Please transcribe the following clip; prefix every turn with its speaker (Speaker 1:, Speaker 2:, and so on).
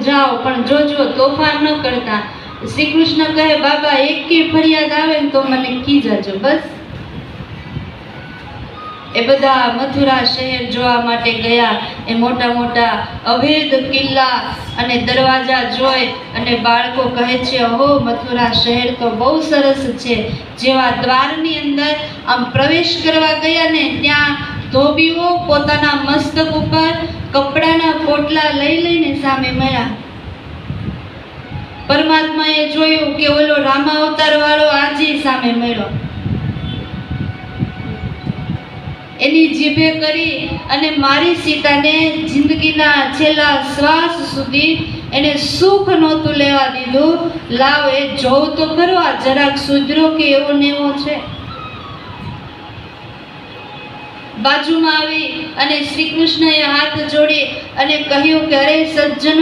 Speaker 1: જાઓ, પણ જોજો તોફાન ન કરતા. શ્રી કૃષ્ણ કહે, બાબા એકે ફરિયાદ આવે ને તો મને ખીજાજો બસ. એ બધા મથુરા શહેર જોવા માટે ગયા. એ મોટા મોટા અભેદ કિલ્લા અને દરવાજા જોઈ અને બાળકો કહે છે, ઓહો, મથુરા શહેર તો બહુ સરસ છે. જેવા દ્વારની અંદર આમ પ્રવેશ કરવા ગયા ને ત્યાં ધોબીઓ પોતાના મસ્તક ઉપર કપડાના પોટલા લઈ લઈને સામે મળ્યા. પરમાત્માએ જોયું કે ઓલો રામાવતાર વાળો આજે સામે મળ્યો. એની જીભે કરી અને મારી સીતાને જિંદગીના છેલ્લા શ્વાસ સુધી એને સુખ નહોતું લેવા દીધું. લાવ એ જોવ તો ખરો આ જરાક સુધરો કે એવો ને એવો છે. બાજુમાં આવી અને શ્રી કૃષ્ણએ હાથ જોડી અને કહ્યું કે અરે સજ્જનો,